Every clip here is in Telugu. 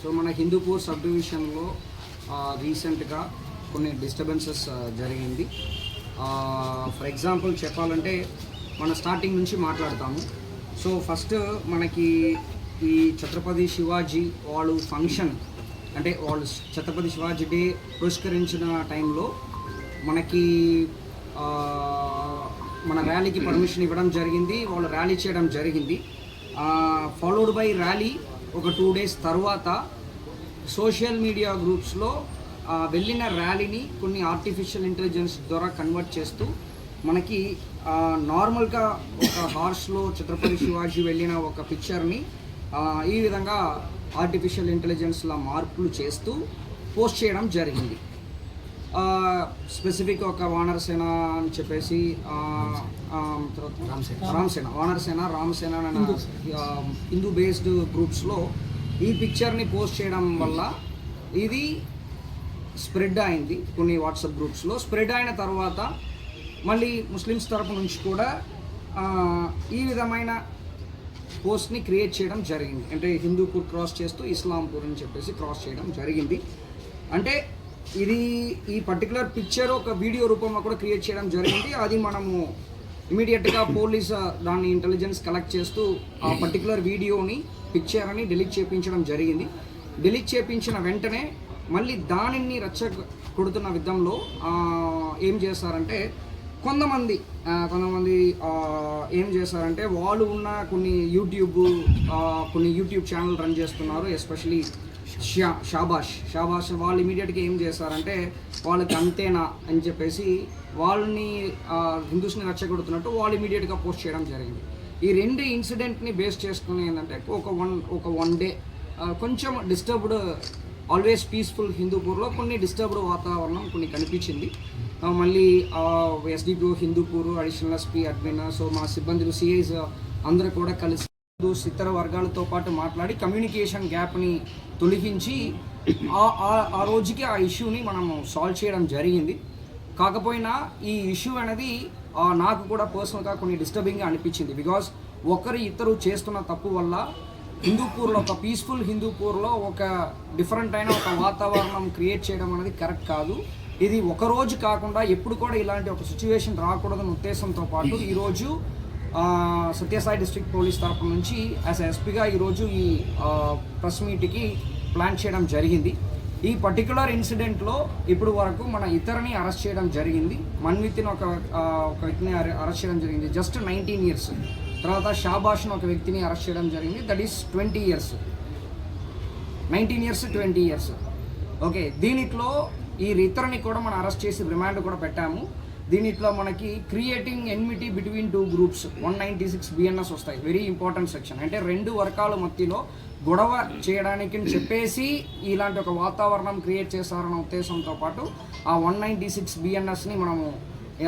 సో మన హిందూపూర్ సబ్ డివిజన్లో రీసెంట్గా కొన్ని డిస్టర్బెన్సెస్ జరిగింది. ఫర్ ఎగ్జాంపుల్ చెప్పాలంటే మన స్టార్టింగ్ నుంచి మాట్లాడతాము. సో ఫస్ట్ మనకి ఈ ఛత్రపతి శివాజీ వాళ్ళు ఫంక్షన్ అంటే వాళ్ళు ఛత్రపతి శివాజీ డే పురస్కరించిన టైంలో మనకి మన ర్యాలీకి పర్మిషన్ ఇవ్వడం జరిగింది. వాళ్ళు ర్యాలీ చేయడం జరిగింది. ఫాలోడ్ బై ర్యాలీ ఒక 2 days తర్వాత సోషల్ మీడియా గ్రూప్స్లో వెళ్ళిన ర్యాలీని కొన్ని ఆర్టిఫిషియల్ ఇంటెలిజెన్స్ ద్వారా కన్వర్ట్ చేస్తూ మనకి నార్మల్గా ఒక హార్స్లో ఛత్రపతి శివాజీ వెళ్ళిన ఒక పిక్చర్ని ఈ విధంగా ఆర్టిఫిషియల్ ఇంటెలిజెన్స్లో మార్పులు చేస్తూ పోస్ట్ చేయడం జరిగింది. స్పెసిఫిక్ ఒక వానరసేన అని చెప్పేసి రామసేన హిందూ బేస్డ్ గ్రూప్స్లో ఈ పిక్చర్ని పోస్ట్ చేయడం వల్ల ఇది స్ప్రెడ్ అయింది. కొన్ని వాట్సాప్ గ్రూప్స్లో స్ప్రెడ్ అయిన తర్వాత మళ్ళీ ముస్లిమ్స్ తరపు నుంచి కూడా ఈ విధమైన పోస్ట్ని క్రియేట్ చేయడం జరిగింది. అంటే హిందూపూర్ క్రాస్ చేస్తూ ఇస్లాంపూర్ అని చెప్పేసి క్రాస్ చేయడం జరిగింది. అంటే ఇది ఈ పర్టికులర్ పిక్చర్ ఒక వీడియో రూపంలో కూడా క్రియేట్ చేయడం జరిగింది. అది మనము ఇమీడియట్గా పోలీస్ దాన్ని ఇంటెలిజెన్స్ కలెక్ట్ చేస్తూ ఆ పర్టికులర్ వీడియోని పిక్చర్ని డిలీట్ చేయించడం జరిగింది. డిలీట్ చేయించిన వెంటనే మళ్ళీ దానిని కొడుతున్న విధంలో ఏం చేస్తారంటే కొంతమంది ఏం చేస్తారంటే వాళ్ళు ఉన్న కొన్ని యూట్యూబ్ ఛానల్ రన్ చేస్తున్నారు. ఎస్పెషలీ షాబాష్ వాళ్ళు ఇమీడియట్గా ఏం చేస్తారంటే వాళ్ళకి అంతేనా అని చెప్పేసి వాళ్ళని హిందూస్ని రెచ్చగొడుతున్నట్టు వాళ్ళు ఇమీడియట్గా పోస్ట్ చేయడం జరిగింది. ఈ 2 ఇన్సిడెంట్ని బేస్ చేసుకుని ఏంటంటే ఒక వన్ డే కొంచెం డిస్టర్బ్డ్, ఆల్వేస్ పీస్ఫుల్ హిందూపూర్లో కొన్ని డిస్టర్బ్డ్ వాతావరణం కొన్ని కనిపించింది. మళ్ళీ SDPO Hindupur, additional SP admin, so మా సిబ్బందులు సిఐస్ అందరూ కూడా కలిసి ఇతర వర్గాలతో పాటు మాట్లాడి కమ్యూనికేషన్ గ్యాప్ని తొలగించి ఆ రోజుకి ఆ ఇష్యూని మనము సాల్వ్ చేయడం జరిగింది. కాకపోయినా ఈ ఇష్యూ అనేది నాకు కూడా పర్సనల్గా కొన్ని డిస్టర్బింగ్గా అనిపించింది. బికాజ్ ఇద్దరు చేస్తున్న తప్పు వల్ల హిందూపూర్లో ఒక పీస్ఫుల్ హిందూపూర్లో ఒక డిఫరెంట్ అయిన ఒక వాతావరణం క్రియేట్ చేయడం అనేది కరెక్ట్ కాదు. ఇది ఒకరోజు కాకుండా ఎప్పుడు కూడా ఇలాంటి ఒక సిచ్యువేషన్ రాకూడదన్న ఉద్దేశంతో పాటు ఈరోజు సత్యసాయి డిస్ట్రిక్ట్ పోలీస్ తరపు నుంచి యాజ్ ఎస్పీగా ఈరోజు ఈ ప్రెస్ మీట్కి ప్లాన్ చేయడం జరిగింది. ఈ పర్టికులర్ ఇన్సిడెంట్లో ఇప్పుడు వరకు మన ఇతరుని అరెస్ట్ చేయడం జరిగింది. మన్విత్ని ఒక వ్యక్తిని అరెస్ట్ చేయడం జరిగింది, జస్ట్ 19 years. తర్వాత షాబాష్ను ఒక వ్యక్తిని అరెస్ట్ చేయడం జరిగింది, that is 20 years. 19 years 20 years. Okay, దీనిట్లో ఈ ఇతరుని కూడా మనం అరెస్ట్ చేసి రిమాండ్ కూడా పెట్టాము. దీనిట్లో మనకి creating enmity between 2 groups 196 BNS వస్తాయి. Very important section. అంటే 2 వర్గాల మధ్యలో గొడవ చేయడానికి చెప్పేసి ఇలాంటి ఒక వాతావరణం క్రియేట్ చేస్తారన్న ఉద్దేశంతో పాటు ఆ 196 BNSని మనము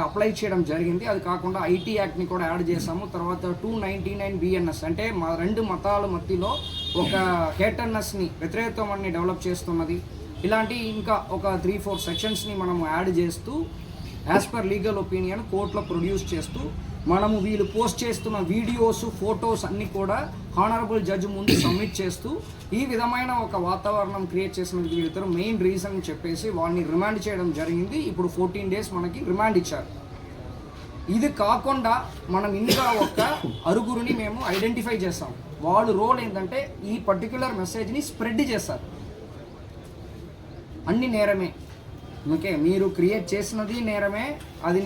అప్లై చేయడం జరిగింది. అది కాకుండా IT యాక్ట్ని కూడా యాడ్ చేసాము. తర్వాత 299 BNS అంటే మా 2 మతాల మధ్యలో ఒక హేటర్నెస్ని, వ్యతిరేకతని డెవలప్ చేస్తున్నది. ఇలాంటి ఇంకా ఒక 3-4 సెక్షన్స్ని మనము యాడ్ చేస్తూ యాజ్ పర్ లీగల్ ఒపీనియన్ కోర్టులో ప్రొడ్యూస్ చేస్తూ మనము వీళ్ళు పోస్ట్ చేస్తున్న వీడియోస్, ఫొటోస్ అన్నీ కూడా హానరబుల్ జడ్జి ముందు సబ్మిట్ చేస్తూ ఈ విధమైన ఒక వాతావరణం క్రియేట్ చేసినందుకు వీళ్ళిద్దరు మెయిన్ రీజన్ అని చెప్పేసి వాళ్ళని రిమాండ్ చేయడం జరిగింది. ఇప్పుడు 14 days మనకి రిమాండ్ ఇచ్చారు. ఇది కాకుండా మనం ఇంకా ఒక అరుగురిని మేము ఐడెంటిఫై చేస్తాం. వాళ్ళ రోల్ ఏంటంటే ఈ పర్టిక్యులర్ మెసేజ్ని స్ప్రెడ్ చేస్తారు. అన్ని నేరమే. ఓకే, మీరు క్రియేట్ చేసినది నేరమే, అది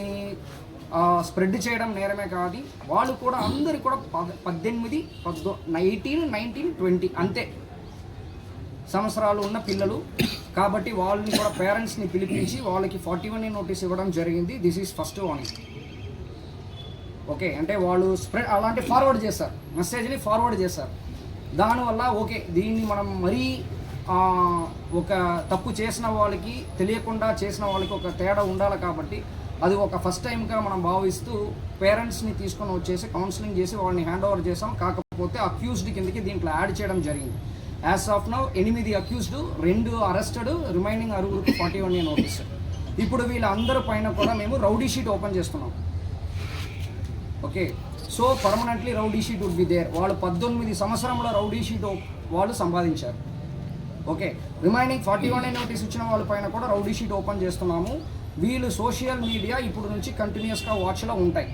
స్ప్రెడ్ చేయడం నేరమే కాదు. వాళ్ళు కూడా అందరు కూడా 18, 18, 19, 20 అంతే సంవత్సరాలు ఉన్న పిల్లలు కాబట్టి వాళ్ళని కూడా పేరెంట్స్ని పిలిపించి వాళ్ళకి 41A నోటీస్ ఇవ్వడం జరిగింది. This is first warning. Okay, అంటే వాళ్ళు స్ప్రెడ్ అలాంటి ఫార్వర్డ్ చేస్తారు, మెసేజ్ని ఫార్వర్డ్ చేస్తారు. దానివల్ల ఓకే, దీన్ని మనం మరీ ఒక తప్పు చేసిన వాళ్ళకి తెలియకుండా చేసిన వాళ్ళకి ఒక తేడా ఉండాలి కాబట్టి అది ఒక ఫస్ట్ టైంగా మనం భావిస్తూ పేరెంట్స్ని తీసుకొని వచ్చేసి కౌన్సిలింగ్ చేసి వాళ్ళని హ్యాండ్ ఓవర్ చేసాం. కాకపోతే అక్యూజ్డ్ కిందకి దీంట్లో యాడ్ చేయడం జరిగింది. As of now 8 accused, 2 arrested, remaining 6 41A notice. ఇప్పుడు వీళ్ళందరి పైన కూడా మేము రౌడీ షీట్ ఓపెన్ చేస్తున్నాం. Okay, so permanently rowdy sheet would be there. వాళ్ళు 18 సంవత్సరంలో రౌడీ షీట్ వాళ్ళు సంపాదించారు. ఓకే, రిమైనింగ్ 41A నోటీస్ ఇచ్చిన వాళ్ళ పైన కూడా రౌడీ షీట్ ఓపెన్ చేస్తున్నాము. వీళ్ళు సోషల్ మీడియా ఇప్పుడు నుంచి కంటిన్యూస్గా వాచ్లో ఉంటాయి.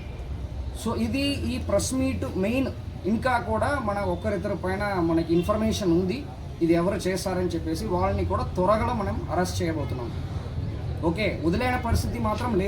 సో ఇది ఈ ప్రెస్ మీట్ మెయిన్. ఇంకా కూడా మన ఒక్కరిద్దరి పైన మనకి ఇన్ఫర్మేషన్ ఉంది, ఇది ఎవరు చేస్తారని చెప్పేసి వాళ్ళని కూడా త్వరగా మనం అరెస్ట్ చేయబోతున్నాం. ఓకే, వదిలేని పరిస్థితి మాత్రం లేదు.